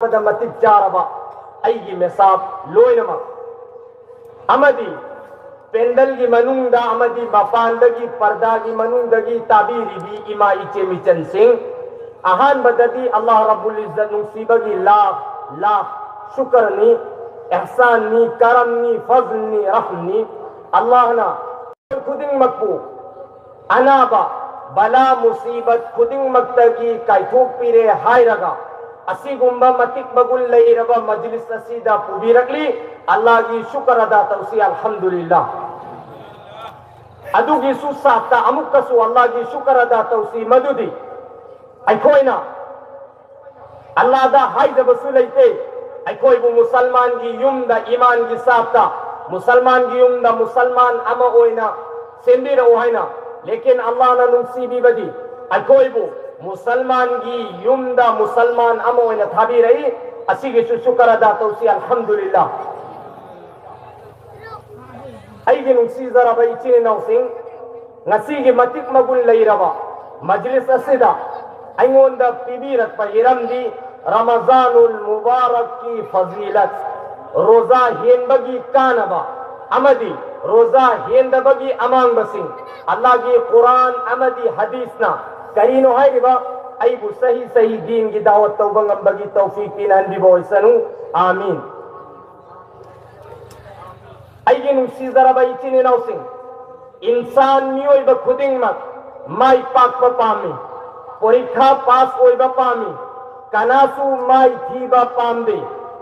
ꯄꯗ ꯃꯇꯤꯛ ꯆꯥꯔꯕ ꯑꯩꯒꯤ ꯃꯦꯁꯥꯞ ꯂꯣꯏꯅꯃꯛ ꯑꯃꯗꯤ ꯄꯦꯟꯗꯜꯒꯤ ꯃꯅꯨꯡꯗ ꯑꯃꯗꯤ ꯃꯄꯥꯟꯗꯒꯤ ꯄꯔꯗꯥꯒꯤ ꯃꯅꯨꯡꯗꯒꯤ ꯇꯥꯕꯤꯔꯤꯕꯤ ꯏꯃꯥ ꯏꯆꯦ ꯃꯤꯆꯟꯁꯤꯡ ꯑꯍꯥꯟꯕꯗꯗꯤ ꯑꯜꯂꯥꯍ ꯔബ്ꯕꯨꯜ ꯏzzat ꯅꯨꯡꯁꯤꯕꯒꯤ lakh ꯁꯨꯀꯔꯅꯤ ihsanni karamni fazlni rahmni Allahna khudingmakpu anaba bala musibat khudingmaktagi kaithokpire hairaga asigumba matik bagul leiraba majlis asida pubirakli Allah gi shukr ada tawsi alhamdulillah adugi su sata amukkasu Allah gi shukr ada tawsi madudi aikoina Allah da haida basulaite aikoibu musalman gi yumda iman gi sapta musalman gi yumda musalman ama oina sendira oina lekin Allah na nungsibi badi aikoibu musalman gi yumda musalman ama oina thabirai asigi shukr ada tawsi alhamdulillah aigi nungsi zara bai chine nausing ngasigi matik magun leiraba majlis asida aingonda pibirat pa hiramdi Ramazanul Mubarak ki fazilat roza henbagi kanaba amadi roza hendabagi amang basing Allah ki Quran amadi hadisna karino hayriba aibu sahi din ki dawat tawbang ambagi tawfiq pinandi boisanu amin aigin sizara bai chine nausing insan miyoi ba khuding mak mai pak pa pami porikha pass oiba pami kanasu mai thiba pamde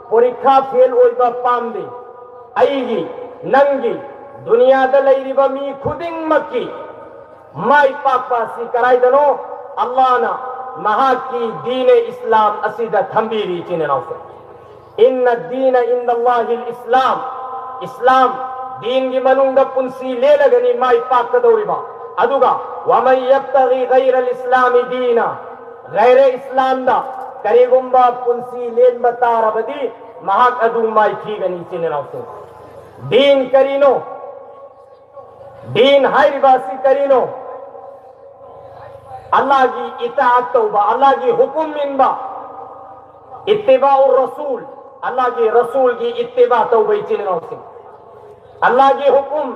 porikha fail oiba pamde aigi nangi duniya da leiriba mi khuding makki mai papa si karai dano Allah na mahaki dine islam asida thambiri chine nausa inna ad-dina inda Allah al-islam islam din gi manungda punsi lelagani mai pakka dawriba aduga wa man yabtaghi ghayra al-islam dina ghayra islam da karigumba punsi len batarabadi mahak adu mai thigani chine nausa din karino din hairibasi karino Allah ki itaat tauba Allah ki hukum minba ittiba'ur rasul Allah ki rasul ki ittiba tauba chine nausa Allah ki hukum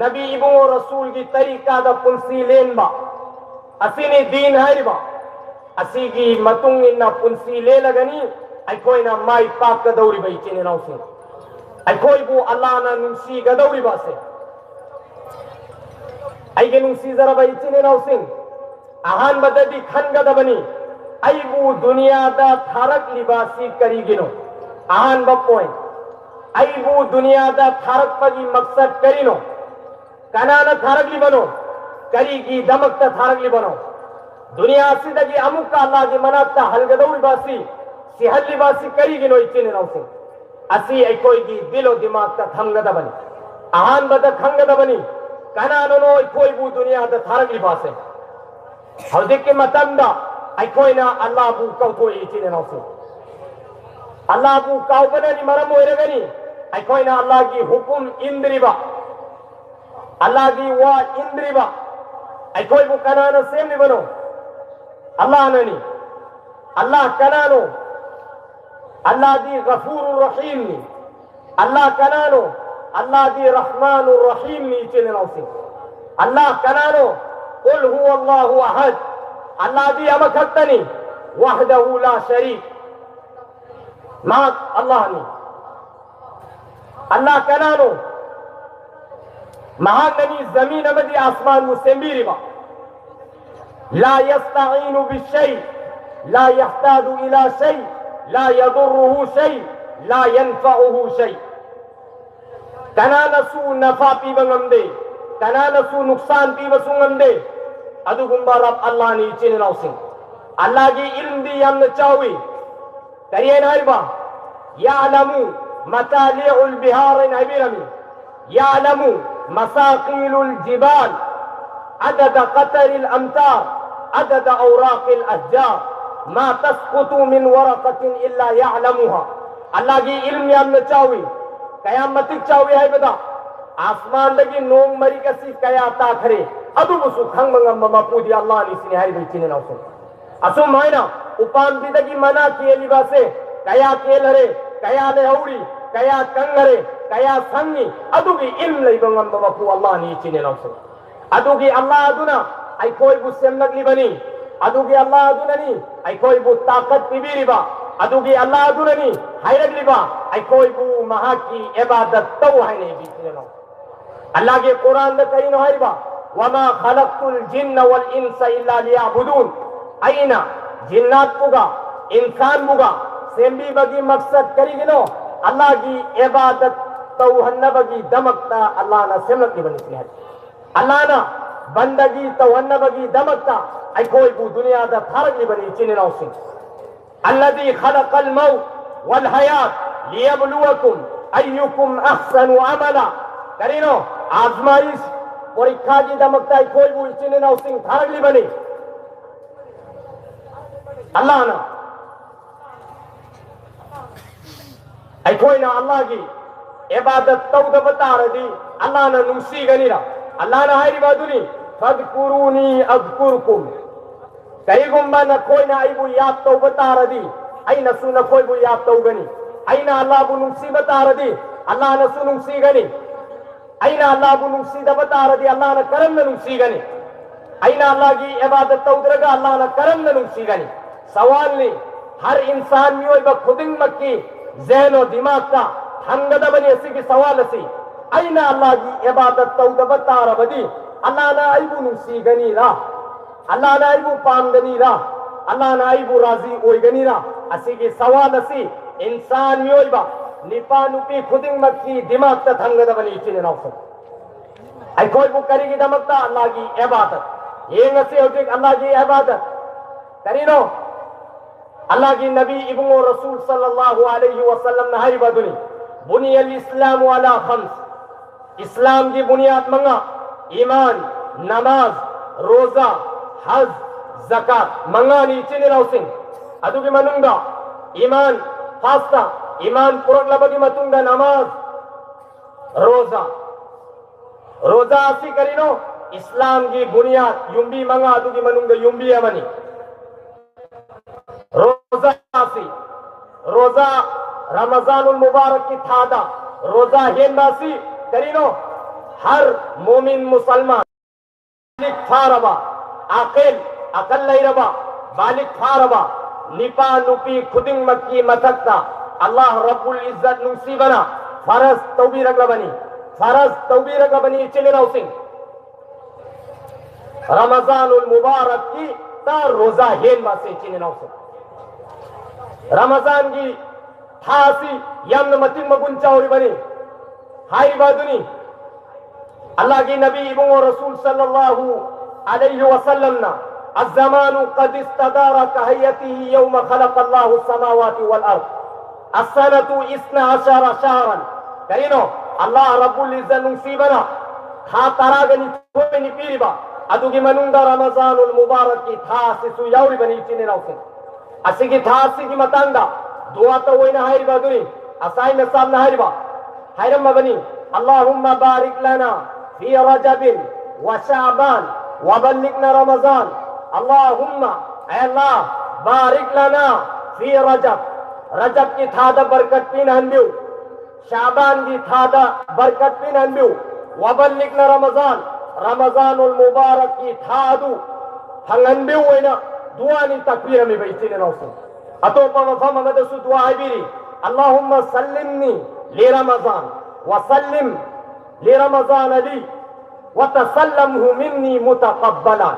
nabi ibu rasul ki tariqa da punsi lenba asini din hairiba asigi matung inna punsi le lagani aikoina mai pak ka dauri bai chine nausi aikoibu Allah na nungsi ga dauri base aige nungsi zara bai chine nausi ahan badadi khan ga dabani aibu dunia da tharak libasi karigino ahan ba point aibu dunia da tharak pagi maksad karino kanana tharak libano karigi damakta tharak libano दुनिया सिदगी अमुका अल्लाह की मनाता हलगदौर बासी सिहल्ली बासी करीगी no इचने नौसे असी एकोई की दिलो दिमाग ता थंगदा बनी आहान बद थंगदा बनी कनानो नो एकोई बु दुनिया दा थारगी बासे हौदे के मतंदा एकोई ना अल्लाह बु कौतो इचने नौसे अल्लाह बु काउबना नि मरम होइरगनी एकोई ना अल्लाह की हुकुम इंद्रिबा अल्लाह की वा इंद्रिबा एकोई बु कनानो सेम नि बनो Allah nani Allah kanano Allah di ghafurur rahim ni Allah kanano Allah di rahmanur rahim ni chene nausi Allah kanano qul huwa Allahu ahad Allah di amakattani wahdahu la sharik ma Allah ni Allah kanano mahagani zamin amadi asman musembiri ba لا يستعين بالشيء لا يحتاج إلى شيء لا يضره شيء لا ينفعه شيء كنانسو نفع في بغمدي كنانسو نقصان في بسنغمدي أدوكم رب الله نيچين نوسين الله کی علم دی يمن چاوي كريين هربا يعلم مطالع البحار نبيرمي يعلم مساقيل الجبال عدد قطر الأمطار عدد أوراق الأشجار ما تسقط من ورقة إلا يعلمها الله की इल्म यामन चावी कयामत चावी है बता आसमान लगी नोंग मरी कसी कया ताखरे अदु बुसु खंग मंगम मपुदी अल्लाह नि सिने हरि बिचिने नौसो असो मायना उपान बिदगी मना की लिबासे kaya kelare kaya lehauri kaya kangare kaya sangi adugi ilm leiba ngamba mapu Allah ni chine nausu adugi Allah aduna ai koi bu semnagli bani adugi Allah aduna ni ai koi bu takat pibiriba adugi Allah aduna ni hayragli ba ai koi bu mahaki ibadat tau haine bi chine nau Allah ke Quran da kaino hayba wama khalaqtul jinna wal insa illa liya'budun aina jinnat buga insan buga sembi bagi maksad karigino Allah की इबादत तौहन्ना बगी दमकता अल्लाह ना सेमक की बनी है अल्लाह ना बंदगी तौहन्ना बगी दमकता आई कोई बु दुनिया दा थारक ली बनी चिने नौसिन अल्लज़ी खलक़ल मौत वल हयात लियब्लुवकुम अय्युकुम अहसनु अमला करीनो आजमाइश परीक्षा की दमकता आई कोई बु चिने नौसिन थारक ली बनी अल्लाह ना अखोना अल्लाह की इबादत तौद बता रही अल्लाह ना नुसी गनीरा अल्लाह ना हायरी बादुनी फदकुरूनी अज़कुरकुम कई गुम्बा ना कोई ना आईबु याद तौ बता रही आई नसु ना कोई बु याद तौ गनी आई ना अल्लाह बु नुसी बता रही अल्लाह ना सु नुसी गनी आई ना अल्लाह बु नुसी दा बता रही अल्लाह ना करम ना नुसी गनी आई ना अल्लाह की इबादत तौद रगा अल्लाह ना करम ना नुसी गनी सवाल ने हर इंसान में वो खुदिंग मक्की ज़हन और दिमाग का हंगदा बनी ऐसी की सवाल ऐसी आईना अल्लाह की इबादत तौद बता रबदी अल्लाह ना आईबु नुसी गनी रा अल्लाह ना आईबु पाम गनी रा अल्लाह ना आईबु राजी ओई गनी रा ऐसी की सवाल ऐसी इंसान में वो निपा नुपी खुदिंग मक्की दिमाग का हंगदा बनी इचने नौसर आई कोई बुक करेगी दमकता अल्लाह की इबादत ये नसी होती अल्लाह की इबादत करीनो अल्लाह की नबी इब्न रसूल सल्लल्लाहु अलैहि वसल्लम ने हाई बदुनी बुनियल इस्लाम वाला खम्स इस्लाम की बुनियाद मंगा ईमान नमाज रोजा हज ज़कात मंगा नीचे ने राउसिंग अदु की मनुंगा ईमान फास्ता ईमान पुरक लबगी मतुंगा नमाज रोजा रोजा आसी करीनो इस्लाम की बुनियाद युम्बी मंगा अदु की मनुंगा युम्बी अमनी रोजा रोजा रमजानुल मुबारक की थादा रोजा हेंदासी करीनो हर मोमिन मुसलमान बालिक फारबा आकिल अकल लैरबा बालिक फारबा निपा नुपी खुदिंग मक्की मतकता अल्लाह रब्बुल इज्जत नुसी बना फरज तौबी रगला बनी चले नौसिंग रमजानुल मुबारक की ता रोजा हेंदासी चले नौसिंग रमजान की थासी यमन मतिन मगुंचा और बनी हाई बादुनी अल्लाह की नबी इब्न रसूल सल्लल्लाहु अलैहि वसल्लम ना अज़्ज़मानु क़द इस्तदारा कहयतिही यौम खलक़ल्लाहु समावाति वल अर्द अस्सनतु इस्ना अशरा शहरन करीनो अल्लाह रब्बुल इज्जत नुसीबना था तरागनी कोई नि पीरिबा अदु की मनुंगा रमजानुल मुबारक की थासी सु याउरी बनी चिने नौसे असी की थासी की मतंगा दुआ तो वही ना हायरी बादुनी असाई में साब ना हायरी बा हायरम बनी अल्लाहुम्मा बारिक लना फी रजबिन व शअबान व बल्लिगना रमजान अल्लाहुम्मा ऐ अल्लाह बारिक लना फी रजब की थादा बरकत पिन हंबियो शअबान की थादा बरकत पिन हंबियो व बल्लिगना रमजानुल मुबारक की थादु हंगनबियो वैना दुआ नी तकबीर में बैठी ने नौसे अतोपा वफा मगद सु दुआ है बीरी अल्लाहुम्मा सल्लिमनी ले रमजान व सल्लिम ले रमजान अली व तसल्लमहु मिन्नी मुतक़ब्बला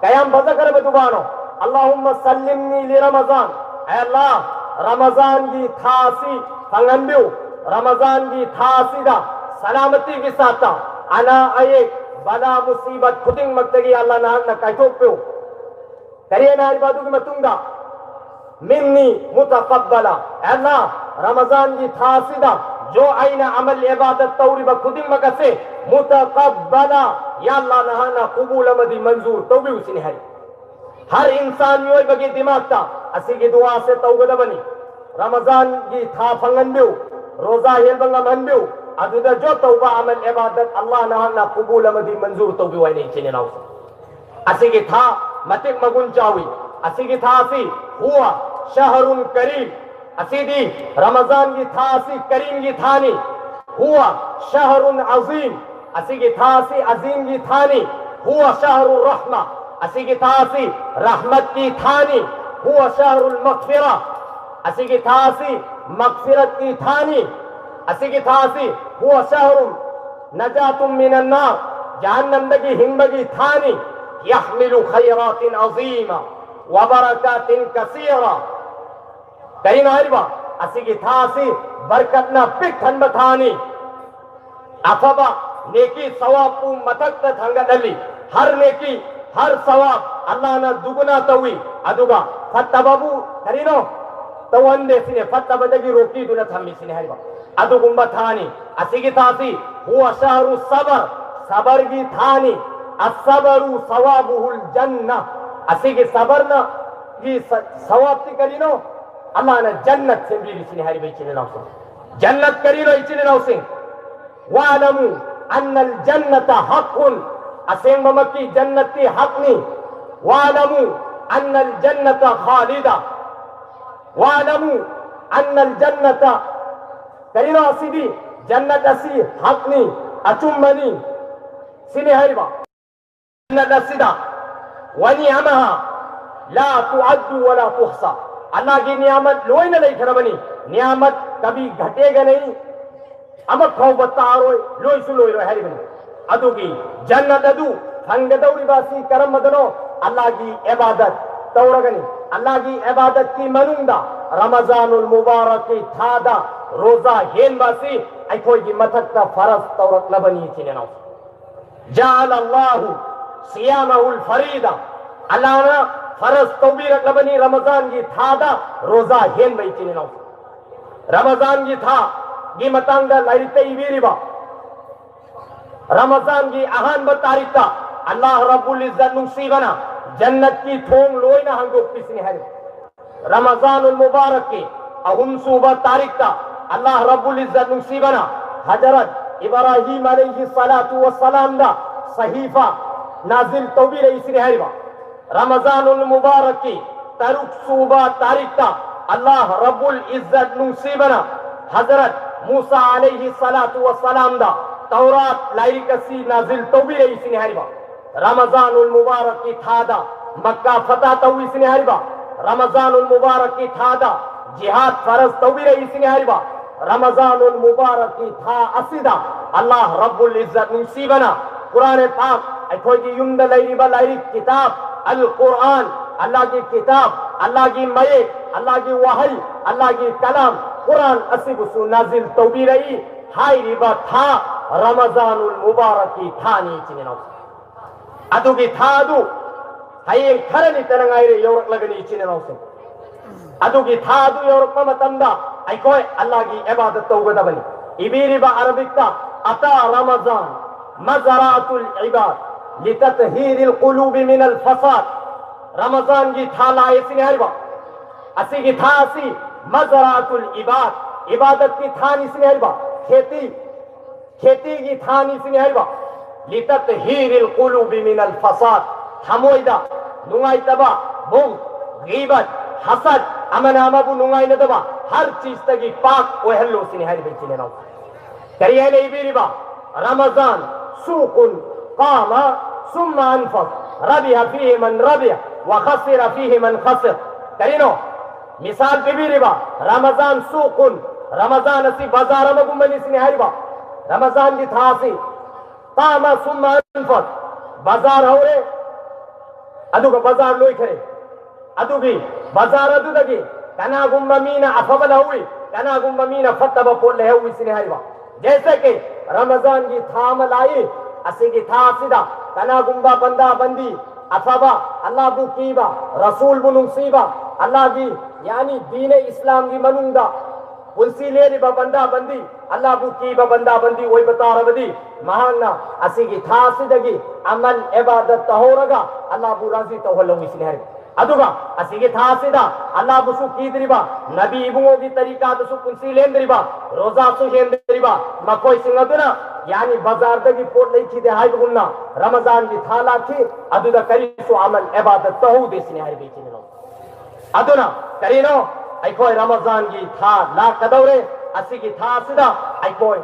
कयाम बजा करे दुबानो अल्लाहुम्मा सल्लिमनी ले रमजान ऐ अल्लाह रमजान की थासी फंगंबियो रमजान की थासी दा सलामती के साथ अना आये बला मुसीबत खुदिंग मक्तगी अल्लाह ना ना काइतो पे करिए ना इबादत की मतूंगा मिन्नी मुतक़ब्बला अल्लाह रमजान की थासीदा जो आईना अमल इबादत तौरी बखुदिंग मकसे मुतक़ब्बला या अल्लाह नहाना कबूल मदी मंजूर तौबी उसी है हर इंसान योई बगी दिमाग ता असी की दुआ से तौगदा बनी रमजान की था फंगनबियो रोजा हेलबंगा मनबियो अदुदा जो तौबा अमल इबादत अल्लाह नहाना कबूल मदी मंजूर तौबी वाई नहीं चिने नाउ असी की था मतिक मगुन चावी असी की था असी हुआ शहरुन करीम असीदी रमजान की था असी करीम की थानी हुआ शहरुन अजीम असी की था असी अजीम की थानी हुआ शहरुर रहमा असी की था असी रहमत की थानी हुआ शहरुल मगफिरा असी की था असी मगफिरत की थानी असी की था असी हुआ शहरुल नजातुम मिनन नार जहन्नम दगी हिंबगी थानी यहमिलु खैरातिन अजीमा व बरकातिन कसीरा कहीं ना असी की था असी बरकतना पिक ठंड थानी अफबा नेकी सवाब पू मथक थंगदली हर नेकी हर सवाब अल्लाह न दुगुना तवी अदुगा फतबबु करीनो तवंदे सिने फतबदगी रोकी दुना थम्मी सिने हरिबा अदुगुंबा थानी असी की थासी हुआ शहरु सबर सबर की थानी असबरु सवाबुहुल जन्नह असी की सबर न की सवाब ती करीनो अल्लाह ने जन्नत से भी सिने हरिबा चिने नाउ जन्नत करीनो इचिने नाउ सिंह वालमु अन्नल जन्नत हक़ुन असेंग ममकी जन्नती हक़नी वालमु अन्नल जन्नत खालिदा वालमु अन्नल जन्नत करीनो असीदी जन्नत असी हक़नी अचुम्बनी सिने हरिबा जन्नत असीदा वनी अमहा ला तुअद्दु वला तुहसा अल्लाह की नियामत लोई न नहीं खरबनी नियामत कभी घटेगा नहीं अमक खाओ बतारो लोई सुलोई रो हरी बनी अदु की जन्नत अदु हंगदौरी बासी करम मदनो अल्लाह की इबादत तौरगनी अल्लाह की इबादत की मनुंदा रमजानुल मुबारक की थादा रोजा हेन बासी ऐखोई की मथक ता फरज तौरक न बनी चिने नाउ जाल अल्लाहु सियामहुल फरीदा अल्लाह ना फरज तौबीरक न बनी रमजान की थादा रोजा हेन बई चिने नाउ रमजान की था गी मतंगा लाइते इवीरिबा रमजान की अहान बतारिता अल्लाह रब्बुल इज्जत नुसीबना जन्नत की थोंग लोइना हंगो पिसने है रमजानुल मुबारक की अहुम सुबह तारिकता अल्लाह रब्बुल इज्जत नुसीबना हजरत इब्राहिम अलैहि सलातु व सलाम दा सहीफा नाजिल तौबीर इसने है रमजानुल मुबारक की तरुक सुबह तारिकता अल्लाह रब्बुल इज्जत नुसीबना हजरत मूसा अलैहि सलातु व सलाम दा तौरात लाइकसी नाजिल तौबीर इसने हरिबा रमजानुल मुबारक की थादा मक्का फतह तौ इसने हरिबा रमजानुल मुबारक की थादा जिहाद फरज तौबीर इसने हरिबा रमजानुल मुबारक की था असीदा अल्लाह रब्बुल इज्जत नसीबना कुरान पाक अखोई की युमद लाइरिबा लाइरि किताब अल कुरान अल्लाह की किताब अल्लाह की मये अल्लाह की वही अल्लाह की कलाम कुरान असिबुसु नाजिल तौबीर हाई रिबा था रमजानुल मुबारक की थानी चिने नाउ अदु की था अदु हाई खरनी तरंगाइरे योरक लगनी चिने नाउ से अदु की था अदु योरक मतंदा ऐकोय अल्लाह की इबादत तौबदा बनी इबीरिबा अरबिकता अता रमजान मज़रातुल इबाद लिततहीरिल कुलूबि मिनल फसाद रमजान की था लाए सिने हरिबा असी की था असी मज़रातुल इबाद इबादत की थान इसने हरिबा खेती खेती की थान इसने हरिबा लिततहीरिल कुलूबि मिनल फसाद हमोइदा नुंगाई तबा बुग गीबत हसद अमन अमबु नुंगाई न तबा हर चीज तकी पाक ओहल्लो सिने हरिबा चिने नाउ करिए ने इबीरिबा रमजान सूकुन कामा सुम्मा अनफक रबिहा फीहि मन रबिहा व खसिरा फीहि मन खसिर करिनो मिसाल बिबीरिबा रमजान सूकुन रमजान असी बाजार में गुम्बनी सिने हरिबा रमजान की थासी तामा सुम्मा अनफक बाजार होरे अदुगा बाजार लोई करे अदुगी बाजार अदुदगी कना गुम्बा मीना अफबला हुई कना गुम्बा मीना फतबा पोले हुई सिने हरिबा जैसे कि रमजान की थाम लाई असी की था सीधा कना गुम्बा बंदा बंदी अफबा अल्लाह बु कीबा रसूल बु नुसीबा अल्लाह की यानी दीन इस्लाम की मनुंदा उनसी ले रिबा बंदा बंदी अल्लाह बु कीबा बंदा बंदी वही बता रबदी महाना असी की था सीधगी अमल इबादत तहोरगा अल्लाह बु राजी तो हलो इसने हर अदुगा असी की था सीधा अल्लाह बु सु कीदरिबा नबी इबुओ की तरीका तो सु कुंसी लेंदरिबा रोजा सु हेंदरिबा मकोई सिंगदुना यानी बाजार दगी पोट नहीं थी हाई गुन्ना रमजान की थाला थी अदुदा करी सु अमल इबादत तहो देसने हर बेचने नो अदुना करीनो ꯑꯩꯈꯣꯏ ꯔꯃꯖꯥꯟꯒꯤ ꯊꯥ ꯂꯥꯛꯀꯗꯧꯔꯦ ꯑꯁꯤꯒꯤ ꯊꯥ ꯑꯁꯤꯗ ꯑꯩꯈꯣꯏ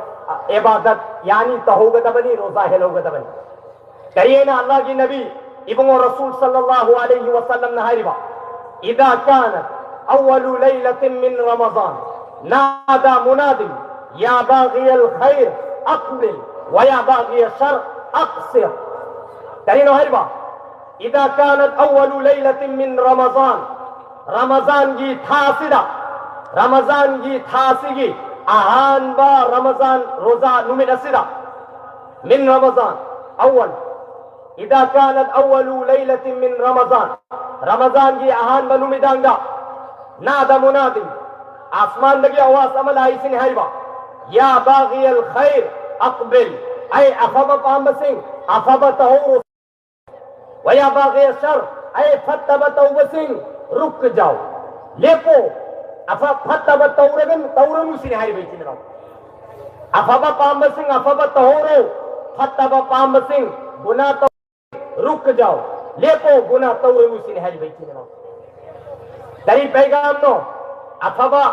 इबादत यानी तहोगदबनी रोजा हेलोगदबनी करिएना अल्लाह की नबी इब्न रसूल सल्लल्लाहु अलैहि वसल्लम ने हारिबा इदा कानत अव्वलु लैलतिन मिन रमजान नादा मुनादिन या बागियल खैर अक़बिल व या बागिय शर अक़सिर करिएना हारिबा इदा कानत अव्वलु लैलतिन मिन रमजान रमजान की थासिदा रमजान की थासिगी अहानबा रमजान रोजा नुमित असिदा मिन रमजान अव्वल इदा कानत अव्वलु लैलतिन मिन रमजान रमजान की अहानबा नुमिदांगा नादा मुनादिन आसमान लगी आवाज अमल आई सिन हाइबा या बागियल खैर अक़बिल ऐ अफब पामसिंग अफब तहूर वया बागिय शर ऐ फतब तौबसिंग रुक जाओ लेको अफा फतब तौरगन तौरनु सिन हाइ बेचिन राव अफब पामसिंग अफब तहूर फतब पामसिंग गुना तो रुक जाओ लेको गुना तौरनु सिन हाइ बेचिन राव dari पैगाम नो अफबा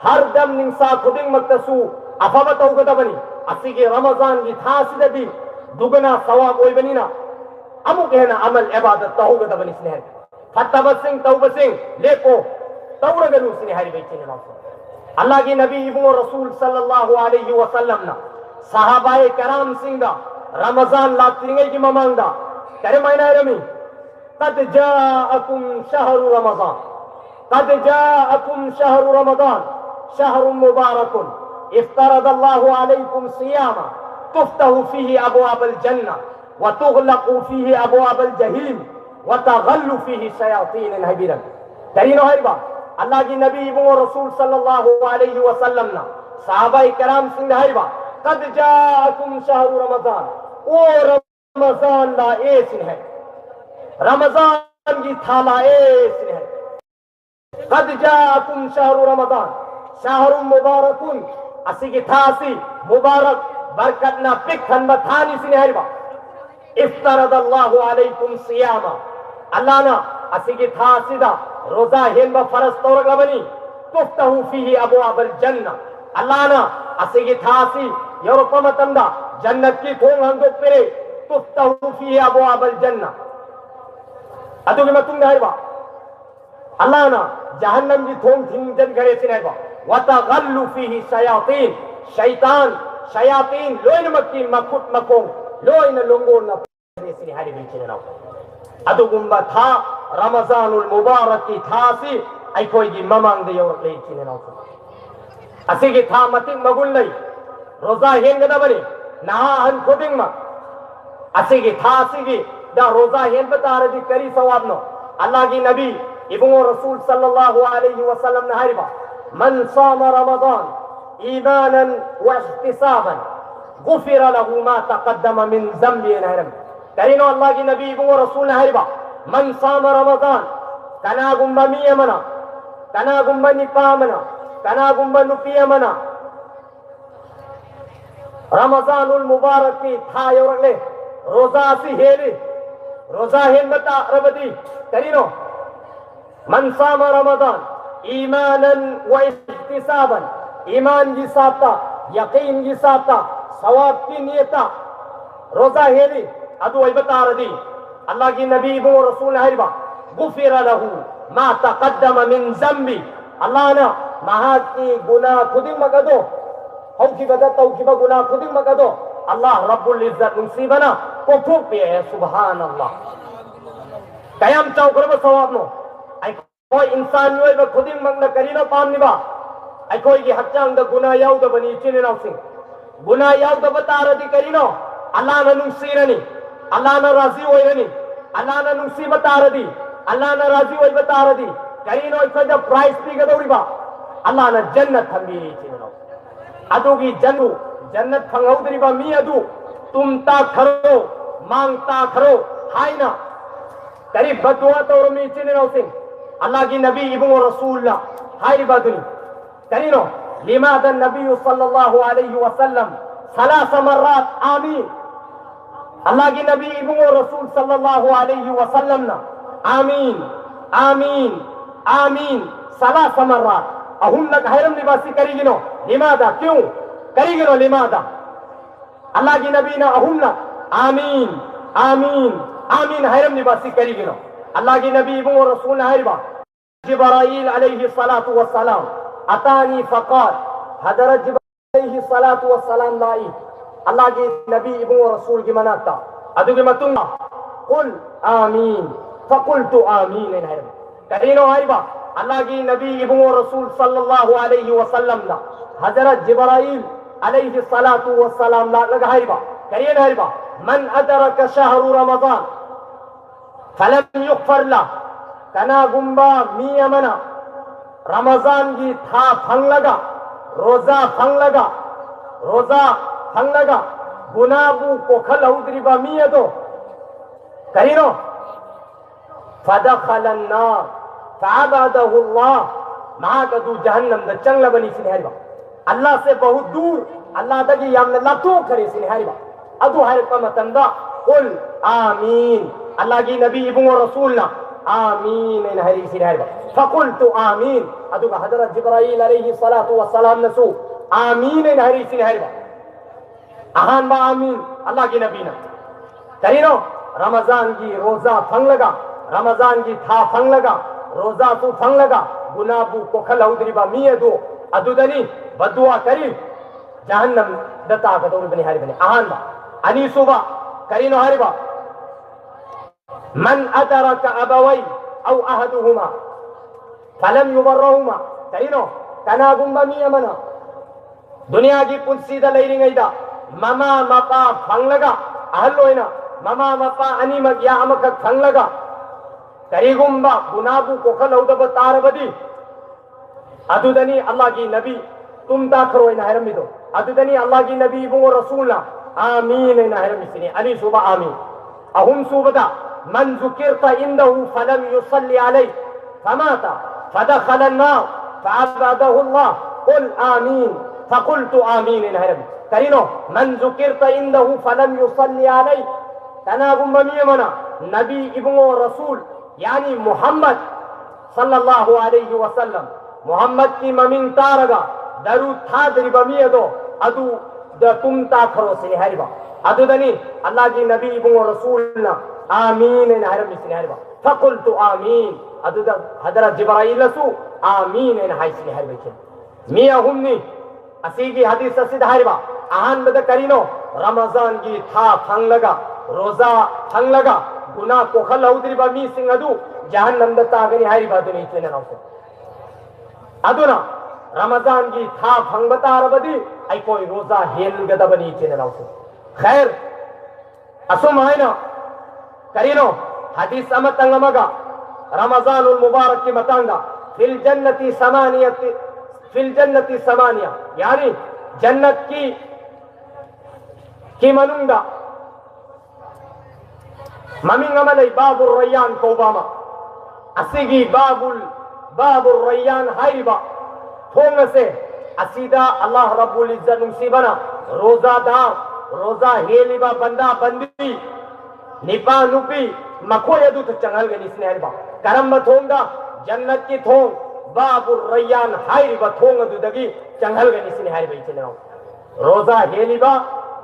हर दम निंसा खुदिंग मक्तसु अफबा तौगदबनी असिगे रमजान की थासिददी दुगना सवाब ओइबनीना अमुक हेना अमल इबादत तौगदबनी स्नेह फतबसिंग तौबसिंग लेको तौरगनु स्नेह हारि बेचिन राव अल्लाह की नबी इब्न रसूल सल्लल्लाहु अलैहि वसल्लम ना सहाबाए कराम सिंगा रमजान लातिंगे की ममांगा करे मायना रमी قد جاءكم شهر رمضان قد جاءكم شهر رمضان شهر مبارك افترض الله عليكم صياما تفتح فيه أبواب الجنة وتغلق فيه أبواب الجحيم وتغل فيه شياطين الهبيرا ترين هربا الله की नबी व रसूल सल्लल्लाहु अलैहि वसल्लम ना सहाबाए कराम सिंह हरबा قد جاءكم شهر رمضان ओ रमजान ला एसिन है रमजान की थाला ऐसे है कद जाकुम शहरु रमजान शहरु मुबारकुन असी की थासी मुबारक बरकत ना पिखन बथानी सिने हरबा इफ्तरदल्लाहु अलैकुम सियामा अल्लाह ना असी की थासी दा रोजा हेन ब फरज तौर लबनी तुफ्तहु फीही अबवाबल जन्ना अल्लाह ना असी की थासी योरपम तंदा जन्नत की थोंग हंगो पेरे तुफ्तहु फीही अबवाबल जन्ना अदुगे मतुंग हाइबा अल्लाह ना जहन्नम की थोंग थिंजन करे सिन हाइबा वतगल्लु फीही शयातीन शैतान शयातीन लोइन मक्की मखुट मको लोइन लोंगो न सिन हारि बिचिन ना अदुगुंबा था रमजानुल मुबारक की थासी आई कोई की ममांग दे योर ले चिन ना असी की था मतिंग मगुल नहीं रोजा हेन गदा बनी ना हन खुदिंग मा असी की थासी की दा रोजा हेन बता रही करी सवाब नो अल्लाह की नबी इब्न रसूल सल्लल्लाहु अलैहि वसल्लम ने हरबा मन सामा रमजान ईमानन व इहतिसाबन गुफिर लहु मा तक़द्दम मिन ज़ंबि नहरम करीनो अल्लाह की नबी इब्न रसूल ने हरबा मन सामा रमजान कना गुम्बा मियमना कना गुम्बा निपामना कना गुम्बा नुपियमना रमजानुल मुबारक की था योरले रोजा सी हेली रोजा हेन बता रबदी करीनो मन सामा रमजान ईमानन व इहतिसाबन ईमान की साता यकीन की साता सवाब की नियता रोजा हेली अदु वही बता रही अल्लाह की नबी व रसूल हरबा गुफिर लहु मा तक़द्दम मिन ज़ंबि अल्लाह ना महा की गुनाह खुदिंग मगदो हौकी बदा तौकी बा गुनाह खुदिंग मगदो अल्लाह रब्बुल इज्जत मुसीबना को फूक पे है सुभान अल्लाह कयाम चौकर में सवाब नो आई कोई इंसान योय में खुदिंग मंगना करीनो पाम निबा आई कोई की हच्चांग द गुनाह याव द बनी चिने नाव सिंह गुनाह याव द बता रदी करीनो अल्लाह ना नुसीरनी अल्लाह ना राजी होयनी अल्लाह ना नुसी बता रदी अल्लाह ना राजी होय बता रदी करीनो इको द प्राइस पी गदौरी बा अल्लाह ना जन्नत थंबी चिने नाव अदु की जन्नत फंगौदरी बा मी अदु तुम ता खरो मांगता खरो हाय ना करीब बदुआ तो रमी चिने नाव सिंह अल्लाह की नबी इब्न रसूल हाय बदनी करीनो लिमाद नबी सल्लल्लाहु अलैहि वसल्लम सलास मर्रात आमीन अल्लाह की नबी इब्न रसूल सल्लल्लाहु अलैहि वसल्लम ना आमीन आमीन आमीन सलास मर्रात अहुन्नक हैरम निवासी करीगिनो लिमादा क्यों करीगिनो लिमादा अल्लाह की नबी ना अहुन्नक आमीन आमीन आमीन हैरम निवासी करीगिनो अल्लाह की नबी इबन रसूल हैरबा जिब्राइल अलैहि सलातु वस्सलाम अतानी फक़ाल हज़रत जिब्राइल अलैहि सलातु वस्सलाम लाई अल्लाह की नबी इबन रसूल की मनाता अदुगे मतुंगा कुल आमीन फकुलतु आमीन हैरम करीनो हैरबा अल्लाह की नबी इबन रसूल सल्लल्लाहु अलैहि वसल्लम ला हज़रत जिब्राइल अलैहि सलातु वस्सलाम ला लगा हैरबा करियन हैरबा मन अदरक शहरु रमज़ान फलम युग़फर ला कना गुम्बा मियमना रमज़ान की था फंग लगा रोजा फंग लगा गुनाबू कोखल उद्रिबा मियदो करीनो फदखलन नार फअबदहु अल्लाह माकदु जहन्नम द चंगला बनी सिनहरिबा अल्लाह से बहुत दूर अल्लाह दगी यामन लतो करे सिनहरिबा अदु हर कमतंदा कुल आमीन अल्लाह की नबी इबन रसूलना आमीन इन हरी सिनहरिबा फकुलतु आमीन अदु का हजरत जिब्राइल अलैहि सलातु वस्सलाम नसु आमीन इन हरी सिनहरिबा आहान बा आमीन अल्लाह की नबी ना करीनो रमजान की रोजा फंग लगा रमजान की था फंग लगा रोजा तू फंग लगा गुनाबू कोखल उद्रिबा मिये दो अदुदनी बदुआ करी जहन्नम दता कदोर बनी हरि बनी आहान बा अनी सुबा करीनो हरिबा मन अदरक अबवै औ अहदुहुमा फलम युबर्रहुमा करीनो कना गुम्बा मिये मना दुनिया की पुंसीदा लैरिंगैदा ममा मपा फंग लगा अहलोइना ममा मपा अनि मगिया अमक फंग लगा करीगुम्बा गुनाबू कोखल उदब तारबदी अदुदनी अल्लाह की नबी तुम दाखरो इन हैरम दो अदुदनी अल्लाह की नबी इबन रसूलना आमीन इन हैरम सिने अली सुबह आमीन अहुम सुबदा मन ज़ुकिरता इंदहु फलम युसल्ली अलैहि फमाता फदखल अन्नार फअबदहु अल्लाह कुल आमीन फकुलतु आमीन इन हैरम करीनो मन ज़ुकिरता इंदहु फलम युसल्ली अलैहि तनागुम मियमना नबी इबन रसूल यानी मोहम्मद सल्लल्लाहु अलैहि वसल्लम मोहम्मद की ममिन तारगा दरू था दरिबमिय दो अदु द तुम ता खरो से हरिबा अदु दनी अल्लाह की नबी इबन रसूलना आमीन इन हरम से हरिबा फकुलतु आमीन अदु द हजरत जिब्राइल सु आमीन इन हाई से हरिबा मिया हुमनी असीगी हदीस से हरिबा आहान बद करीनो रमजान की था फंग लगा रोजा फंग लगा गुना कोखल उद्रिबा मी सिंगदु जहन्नम दता गनी हरिबा दुनी चेन नाउसे अदुना रमजान की था फंग बता रबदी आई कोई रोजा हेल गदबनी चेन नाउसे खैर असुम आइना करीनो हदीस अमतंगमगा रमजानुल मुबारक की मतंगा फिल जन्नती समानिया यानी जन्नत की मनुंगा ममिंग अमलई बाबुर रैयान कोबामा असिगी बाबुर रैयान हाइबा थोंग से असीदा अल्लाह रब्बुल इज्जत नुसीबना रोजा हेलिबा बंदा बंदी निपा नुपी मखो यदु तो चंगल गनी स्नेहबा करम थोंगा जन्नत की थोंग बाबुर रैयान हाइबा थोंग दुदगी चंगल गनी स्नेहबा इचनो रोजा हेलिबा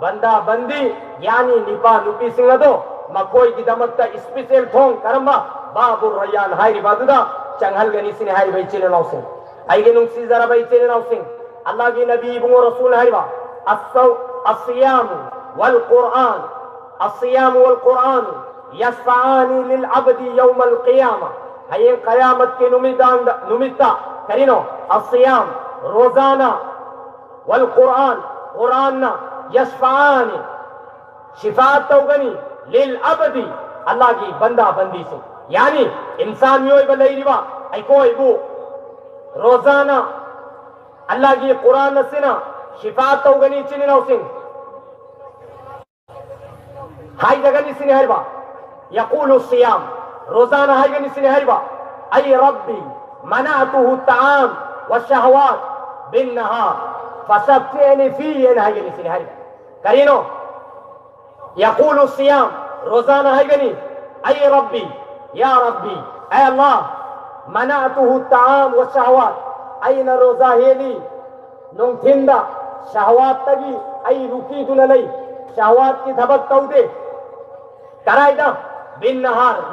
बंदा बंदी यानी निपा नुपी सिंगदो मकोई की दमकता स्पेशल थोंग करम्बा बाबुर रैयान हाइबा दुदा चंगल गनी स्नेहबा इचनो से आइगे नुसी जरा भाई चेने नाउसिंग अल्लाह की नबी इबन रसूल हरिबा अस्सियाम वल कुरान यस्फानी लिल अब्दी यौमल क़ियामा हये क़यामत के नुमिता करीनो अस्सियाम रोजाना वल कुरान यस्फानी शिफात तौगनी लिल अब्दी अल्लाह की बंदा बंदी से यानी इंसान योय बलैरिबा आई कोई बु रोजाना अल्लाह की कुरान सिना शिफात तौगनी चिनी नौसिंग हाई जगनी सिने हरबा यकूलु सियाम रोजाना हाई गनी सिने हरबा आई रब्बी मनातुहु ताम व शहवात बिन नहार फसब्तनी फी ये हाई गनी सिने हरबा करीनो यकूलु सियाम रोजाना हाई गनी आई रब्बी या रब्बी ऐ अल्लाह mana'tuhu ta'am wa shahwat aina roza heli nong thinda shahwat tagi ai ruki dunalai shahwat ki thabak taude karaida bin nahar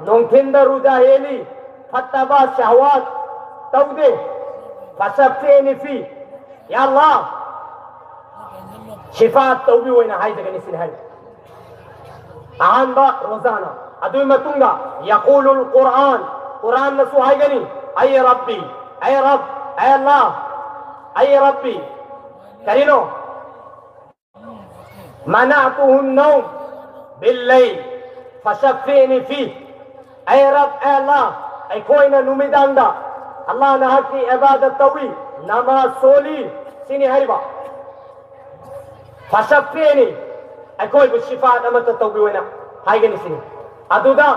nong thinda roza heli fataba shahwat taude fasabteni fi ya Allah shifaat taubi waina haida gani sin hai ahanba rozana adu matunga yaqulul Quran nasu hai gani ay rabbi ay rabb ay Allah ay rabbi karino mana'tuhu an-nawm bil-layl fashaffini fi ay rabb ay Allah ay koina numidanda Allah na haki ibadat tawi namaz soli sini hariba fashaffini ay koi bu shifaat amata tawi waina hai gani sini aduda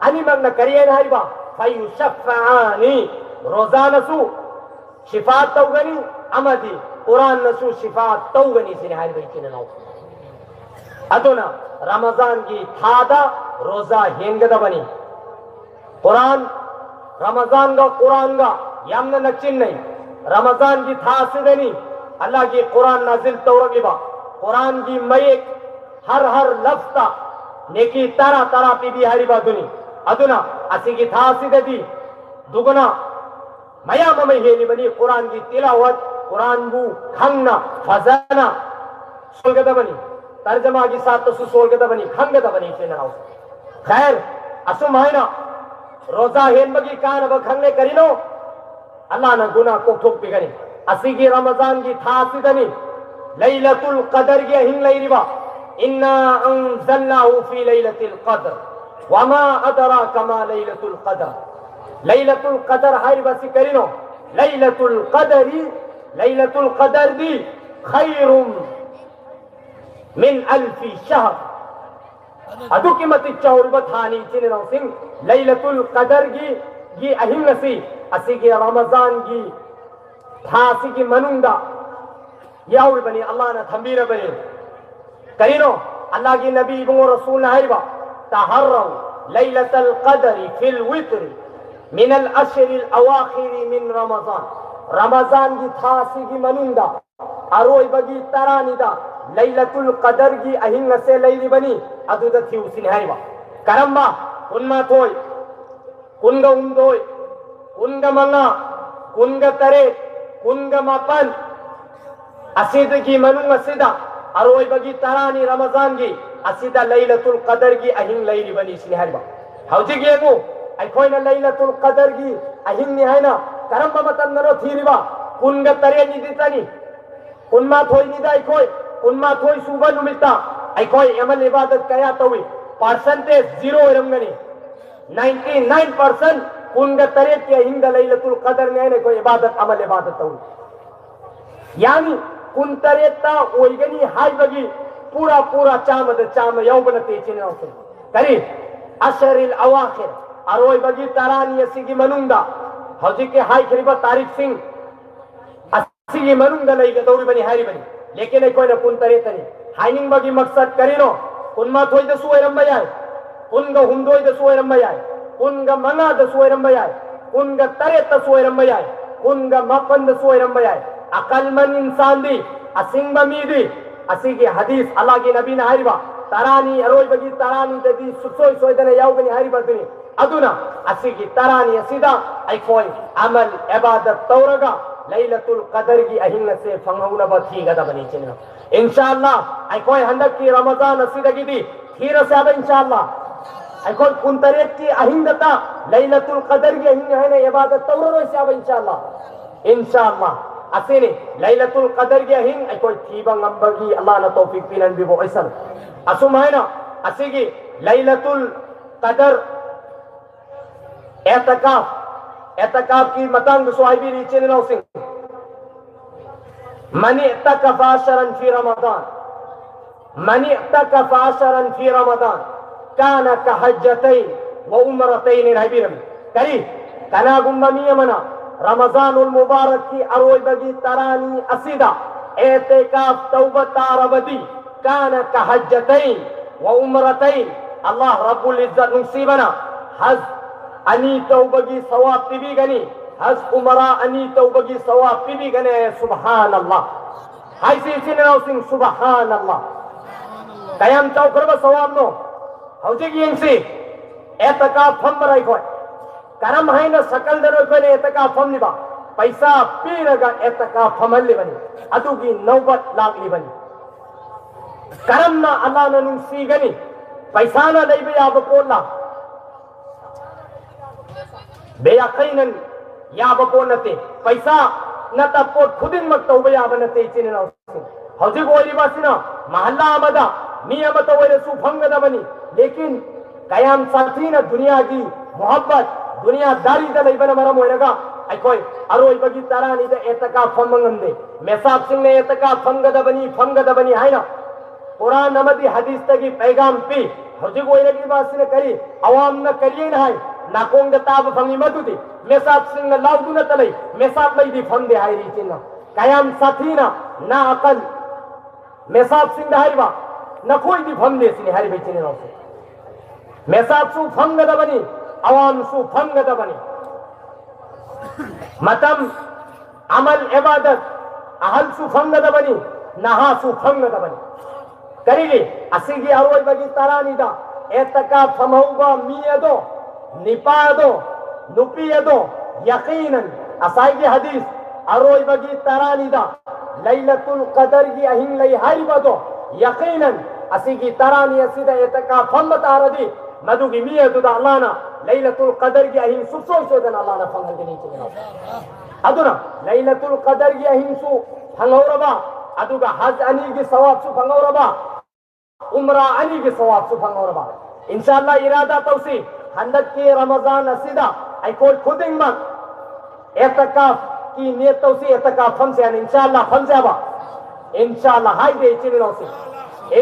ani magna kariyena hariba fayushaffa'ani rozana su shifaat tawgani amadi Quran nasu shifaat tawgani sini hari baitina nau aduna Ramazan ki thada roza hengada bani Quran Ramazan ga yamna nachinnai Ramazan ki thasidani Allah ki Quran nazil tawragiba Quran ki mayek har lafta neki tara pi bihari baduni aduna asigi thasidadi duguna maya mame heli bani Quran ki tilawat Quran bu khangna fazana solgada bani tarjama ki sat su solgada bani khangada bani chena khair asumaina roza hen bagi kan ba khangne karino Allah na guna ko thok bigani asigi Ramazan ki thasidani laylatul qadar ki hin layriba inna anzalnahu fi laylatil qadr wama adraka ma laylatul qadr laylatul qadar hay basi karino laylatul qadar di khairum min alfi shahr adu kimati chaurba thani chine no sing laylatul qadar gi ahinnasi asigi Ramazan gi thasi gi manunda yauri bani Allah na thambira bani karino Allah ki nabi bungo rasul haiba taharraw laylatul qadri fil witr min al ashr al awakhir min Ramazan ki thasi ki manunda aroi bagi taranida laylatul qadr ki ahinga se layli bani aduda thiu sin haiba karamba kunma toy kunga umdoy kunga manga kunga tare kunga mapan asid ki manunga sida aroi bagi tarani Ramazan ki asida laylatul qadr ki ahin layli bani sin haiba hauji gemu ai koina laylatul qadr ki ahin ni haina karamba matan naro thiriba kunga tare ni ditani kunma thoi ni dai koi kunma thoi suba numita ai koi amal ibadat kaya tawi percentage 0 iramgani 99% kunga tare ki ahin laylatul qadr ne koi ibadat amal ibadat tawi yani kun tareta oigani hai bagi pura chama yaubana te chine no kari asharil awakhir aroi bagi tarani asigi manunda hauji ke hai khriba tarikh singh asigi manunda lai ga dauri bani hari bani lekin ai koina kun tareta ni haining bagi maksad karino kunma thoi da suairam bayai kunga humdoi da suairam bayai kunga mana da suairam bayai kunga tareta suairam bayai kunga mapan da suairam bayai akal man insan di asing bamidi asigi hadis Allah ki nabi na hariba tarani aroi bagi tarani tadi sutoi soidana yaugani hariba duni aduna asigi tarani asida ai koi amal ibadat tawraga laylatul qadr ki ahinna se fanghauna ba thiga da bani chinna inshallah ai koi handak ki Ramazan asida gidi thira se aba inshallah ai koi kuntaret ki ahindata laylatul qadr ki ahinna hai na ibadat tawra se aba inshallah asini laylatul qadr ki ahin ai koi thiba ngambagi Allah na tawfiq pinan bibo aisan asumaina asigi laylatul qadr اعتکاف کی متان صحابی نیچے نو سنگ من اعتکف عشرا فی رمضان كان كحجتين وعمرتين الهبيرم کری کنا گممی منا رمضان المبارک کی اروی بگی ترانی اسیدہ اعتکاف توبت عربدی كان كحجتين وعمرتين الله رب العزت نصیبنا حج ani tawbagi sawab pibigani haj umara ani tawbagi sawab pibigani subhanallah hai si chinau sing subhanallah kayam chaukraba sawab no hauji yengsi etaka phamrai khoi karam haina sakal daro khoi etaka phamliba paisa piraga etaka phamalli bani adugi naubat lagli bani karamna Allah na nungsi gani paisa na leibe yaba pola beya kainan yaba ponate paisa nata pot khudin mak tawba yaba nate chinau hauji goli basina mahalla amada mi amata wale su phangada bani lekin kayam sathina dunia ki mohabbat dunia dari da leibana maram hoiraga aikoi aroi bagi tarani da etaka phamangande mesab singh ne etaka phangada bani haina Quran amadi hadis tagi paigam pi hauji goiragi basina kari awam na kariyen hai nakong da tab phangi madudi mesab singh na laudu na talai mesab lai di phande hai ri chinna kayam sathina na aqal mesab singh da haiba na koi di phande sini hari bai chinna mesab su phangada bani awam su phangada bani matam amal ibadat ahal su phangada bani naha su phangada bani karigi asigi aroi bagi tarani da etaka phamauba miyado nipado nupiyado yaqinan asaigi hadis aroi bagi tarani da lailatul qadar gi ahin lai haibado yaqinan asigi tarani asida etaka phamata aradi madugi miyadu da allana lailatul qadar gi ahin susoi sodan allana phangal gi china aduna lailatul qadar gi ahin su phangauraba aduga haj ani gi sawab su phangauraba umra ani gi sawab su phangauraba inshallah irada tawsi handak ki ramadan asida ai koi khuding ma etakaf ki niyat tawsi etakaf phamse an inshallah phamse ba inshallah hai de chini tawsi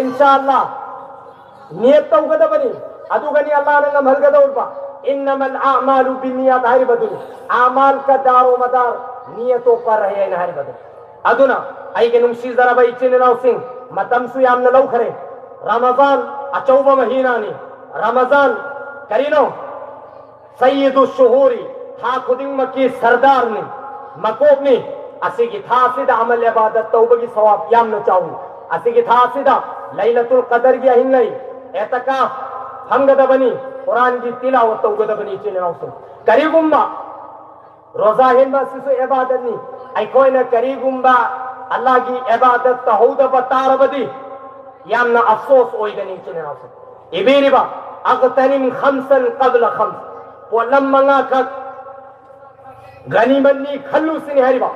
inshallah niyat tawgada bani adugani allah nanga malgada ulba innamal a'malu binniyat hari badul amal ka daro madar niyato par rahe na hari badul aduna ai ke numshi zara bai chini tawsi matam su yamna lau khare Ramadan achauba mahina ni Ramadan karino sayyidu shuhuri ha khuding maki sardar ni makob ni asigi thasida amal ibadat tauba ki sawab yamna chawu asigi thasida lailatul qadar gi ahinai etakaf hangada bani Quran gi tilawat tauga bani chine nausu karigumba roza hinba sisu ibadat ni ai koina karigumba Allah gi ibadat tahuda batarabadi yamna afsos oigani chine nausu ibiriba agtanim khamsan qabla khams polamma ngaka गनीमत नी खल्लू सिनी हरिबा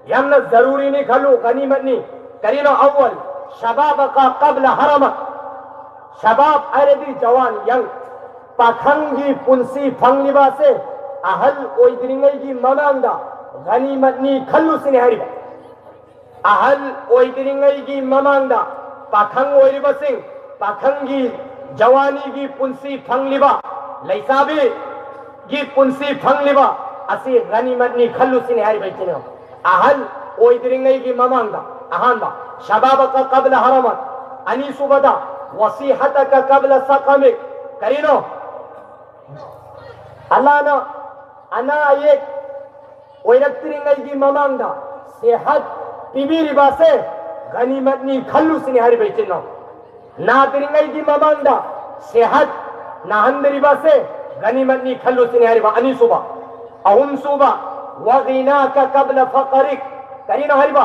यमना जरूरी नी खल्लू गनीमत नी करीनो अव्वल शबाब का कबल हरमक शबाब अरेदी जवान young पाखंगी पुंसी फंगलिबा से अहल ओइदिरिंगई ममांदा गनीमत नी खल्लू सिनी हरिबा अहल ओइदिरिंगई ममांदा पाखंग ओइरिबा सिंह पाखंगी जवानी की पुंसी फंगलिबा लैसाबी की पुंसी फंगलिबा asi ghanimat ni khallu sini hari bai chino ahal oidiringai gi mamanga ahanda shababaka qabla haramat ani subada wasihataka qabla saqamik karino alana ana ayek oiraktiringai gi mamanga sehat pibiri base ghanimat ni khallu sini hari bai chino na diringai gi mamanga sehat na handiri base ghanimat ni khallu sini hari ba ani suba ahum suba wa ghinaka qabla faqrik karina hariba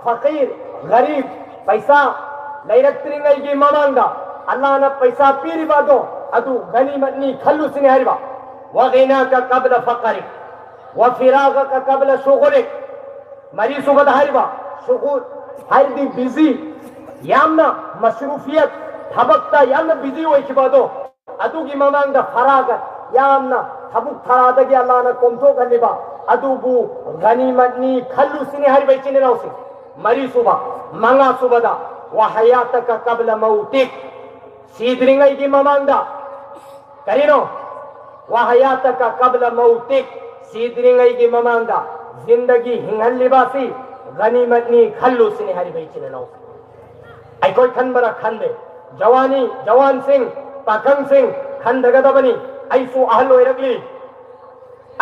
faqir gharib paisa lairaktiringai gi mamanga allah na paisa piri bado adu ganimat ni khallu sini hariba wa ghinaka qabla faqrik wa firagaka qabla shughlik mari suba hariba shughul hardi busy yamna masrufiyat thabakta yamna busy hoy kibado adu gi mamanga faraga yamna tabuk tharadagi allah na komto ganiba adubu ganimat ni khallu sini hari bai chini rausi mari suba manga subada wa hayataka qabla mautik sidringai gi mamanda karino wa hayataka qabla mautik sidringai gi mamanda zindagi hingalli basi ganimat ni khallu sini hari bai chini rausi ai koi khan bara khande jawani jawan singh pakang singh khan daga dabani ai su ahlo iragli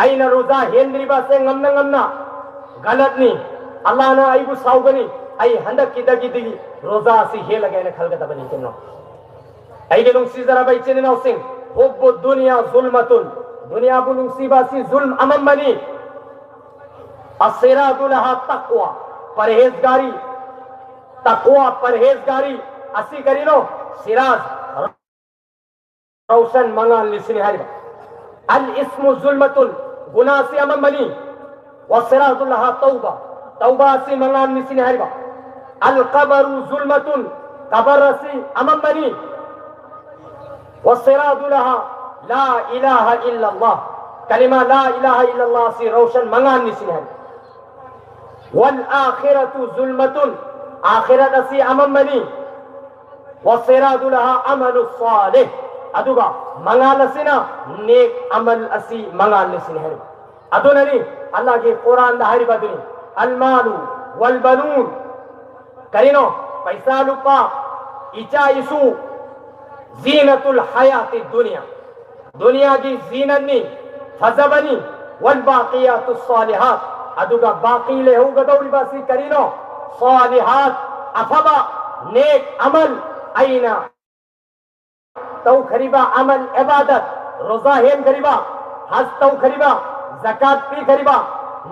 aina roza hendriba se ngamna ngamna galat ni Allah na aibu saugani ai handak kidagi digi roza si helaga na khalga tabani kenno ai gelung si zara bai chene na sing hubbu dunya zulmatun dunya bulung si basi zulm amam mani asiratu laha taqwa parhezgari taqwa parhezgari asi karino siraz रोशन मंगाल निसने हरिबा अल इस्मु जुल्मतुल गुनाह से अमम बनी वसिरातुल्लाह तौबा तौबा से मंगाल निसने हरिबा अल कबरु जुल्मतुन cover से अमम बनी वसिरातुल्लाह ला इलाहा इल्लल्लाह कलिमा ला इलाहा इल्लल्लाह से रोशन मंगाल निसने हरिबा वल आखिरतु जुल्मतुन आखिरत से अमम बनी वसिरातुल्लाह अमलु Salih aduga mangal asina nek amal asi mangal nisini hari adunani Allah ke Quran da hari baduni al malu wal banun karino paisa lupa icha isu zinatul hayati dunya dunya ki zinat ni fazabani wal baqiyatus salihat aduga baqi le hoga dauri basi karino salihat afaba nek amal aina तौ खरीबा अमल इबादत रोजा हेम खरीबा हज तौ खरीबा ज़कात P खरीबा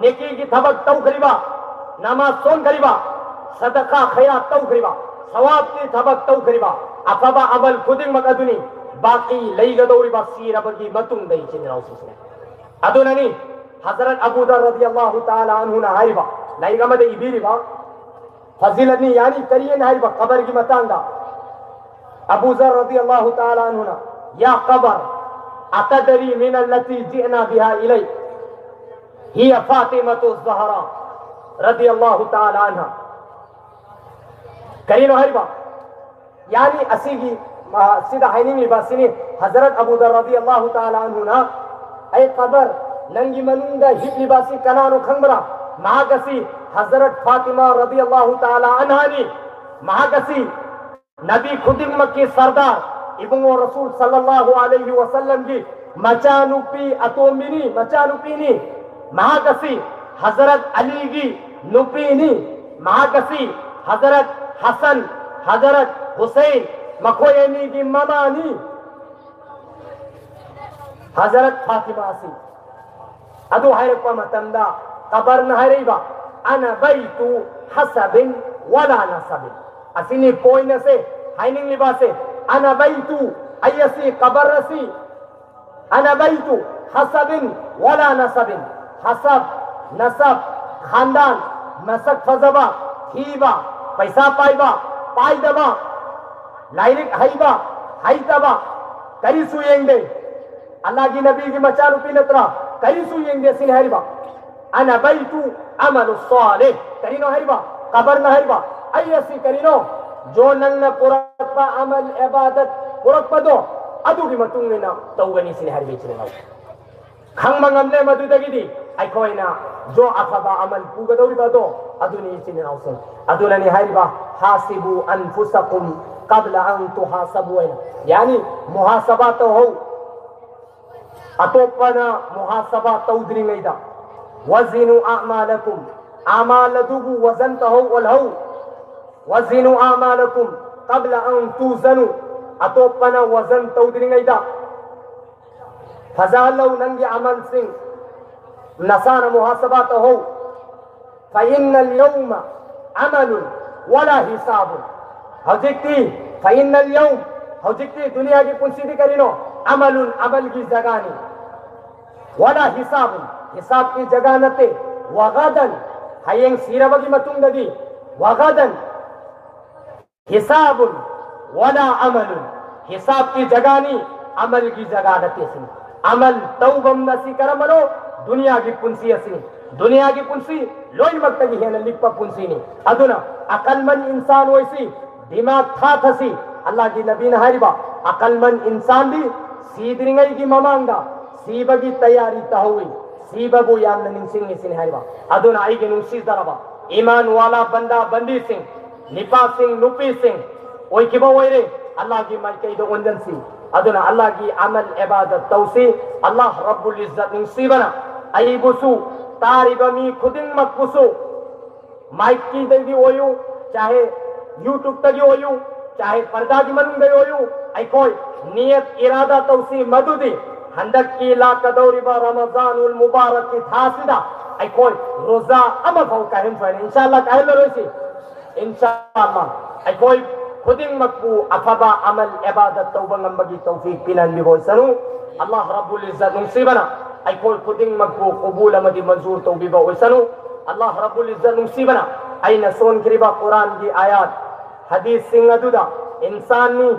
नेकी की थबक तौ खरीबा नमाज सोन खरीबा सदका खैरात तौ खरीबा सवाब की थबक तौ खरीबा अफबा अमल खुदिंग मकदुनी बाकी लई गदौरी बासी रबगी मतुंग दई चिन्नाउ सिसने अदुननी हजरत अबू दर रदियल्लाहु ताला अन्हु ना हारिबा लई गमदे इबीरिबा फजीलतनी यानी करियन हारिबा कबर की मतांगा अबू ज़र रज़ियल्लाहु ताला अन्हु या कबर अतदरी मिन अल्लती जिअना बिहा इलै हिया फातिमतु ज़हरा रज़ियल्लाहु ताला अन्हा करीनो हरिबा यानी असीगी सीधा हाइनिंग लिबासिनी हजरत अबू ज़र रज़ियल्लाहु ताला अन्हु ना ऐ कबर नंगी मनुंदा हिब लिबासी कनानु खंबरा महागसी हजरत फातिमा रज़ियल्लाहु ताला अन्हा नी महागसी नबी खुदिम के सरदार इब्नु रसूल सल्लल्लाहु अलैहि वसल्लम की मचानुपी अतोमिनी मचानुपीनी महाकसी हजरत अली की नुपीनी महाकसी हजरत हसन हजरत हुसैन मखोयनी की ममानी हजरत फातिमा सी अदु हैरपा मतंदा कबर न हैरीबा अना बैतु हसबिन वला नसबिन asini poin se haining libase ana baitu ayasi qabar rasi ana baitu hasabin wala nasabin hasab nasab khandan masak fazaba hiba paisa paiba paidaba lairik haiba haitaba karisu yende Allah ki nabi ki macharu pinatra karisu yende sin hariba ana baitu amalu salih karino hariba qabar na hariba ayasi karino जो नंग पुरक्पा अमल इबादत पुरक्पा दो अदु की मतुंगना तौगनी सिने हर बेचने ना खंग मंगमले मधुदगिदी आइकोइना जो अफबा अमल पुगदौरी बादो अदुनी सिने नाउसन अदुलनी हरिबा हासिबु अनफुसकुम قبل अन तुहासबु यानी मुहासबा तो हो अतोपना मुहासबा तौद्री नैदा वजिनु अमालकुम अमालदुगु वजन तो हो वलहु वज़िनु आमालकुम क़ब्ल अन तुज़नु अतोपना वज़न तौद्रिंगैदा फज़ालौ नंगी अमल सिंह नसान मुहासबात हो फ़इन्नल यौम अमलुन वला हिसाबुन हौजिक्ति फ़इन्नल यौम हौजिक्ति दुनिया की पुंसीदी करिनो अमलुन अमल की जगानी वला हिसाबुन हिसाब की जगह नते वगदन हयेंग सीरबगी मतुंगदी वगदन हिसाबुन वला अमलुन हिसाब की जगानी अमल की जगह रते सिन अमल तौबम नसी करमनो दुनिया की पुंसी असनी दुनिया की पुंसी लोई मक्तगी है न लिप्पा पुंसी ने अदुना अकलमंद इंसान वैसी दिमाग था थसी अल्लाह की नबी ने हरिबा अकलमंद इंसान भी सीदरिंगई की ममांगा सीब की तैयारी तहुई सीबगु याम निंसिंग सिन हरिबा अदुना आई के नुसी दरबा ईमान वाला बंदा बंदी सिंह निपा सिंह नुपी सिंह ओई किबो वैरे अल्लाह की माइकई दो उंदन सी अदुना अल्लाह की अमल इबादत तौसी अल्लाह रब्बुल इज्जत निंसीबना ꯑꯩꯕꯨꯁꯨ ꯇꯥꯔꯤꯕ ꯃꯤ ꯈꯨꯗꯤꯡꯃꯛꯄꯨꯁꯨ माइकी ओयू चाहे यूट्यूब तगी ओयू चाहे पर्दा की मनुंग ओयू अखोई नियत इरादा तौसी मदुदी हंदक की लाकदौरिबा रमजानुल मुबारक की थासिदा अखोई रोजा अम फौ कहन फैन इंशाअल्लाह कहलो रोसी इंशाअल्लाह अखोई खुदिंग मकबू अफबा अमल इबादत तौबा नंबगी तौफीक पिलन बिगोय सनु अल्लाह रब्बुल इज्जत नुसीबना अखोई खुदिंग मकबू कबूल अमदी मंजूर तौबीबा ओसनु अल्लाह रब्बुल इज्जत नुसीबना अइना सोन खरिबा कुरान की आयत हदीस सिंह अदुदा इंसानी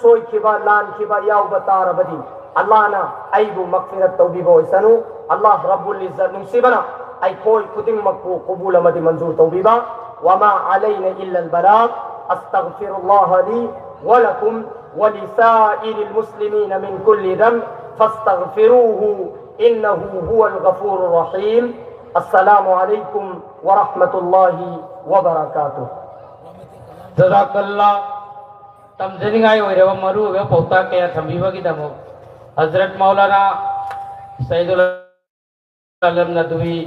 सोई खिबा लान खिबा याव बतार बदी अल्लाह ना अइबु मगफिरत तौबीबा ओसनु अल्लाह रब्बुल इज्जत नुसीबना अइ कोई खुदिंग मकबू कबूल अमदी मंजूर तौबीबा वमा अलैना इल्ला अल बलाग अस्तगफिरुल्लाह ली व लकुम व लिसाइरिल मुस्लिमीन मिन कुल्ली दम फस्तगफिरूहु इन्नहु हुवल गफूरुर रहीम अस्सलामु अलैकुम व रहमतुल्लाहि व बरकातुहू जज़ाकल्लाह तमजनिंगाई ओइरबा मरु वे पौता के थंबीबा की दमो हजरत मौलाना सैयदुल आलम नदवी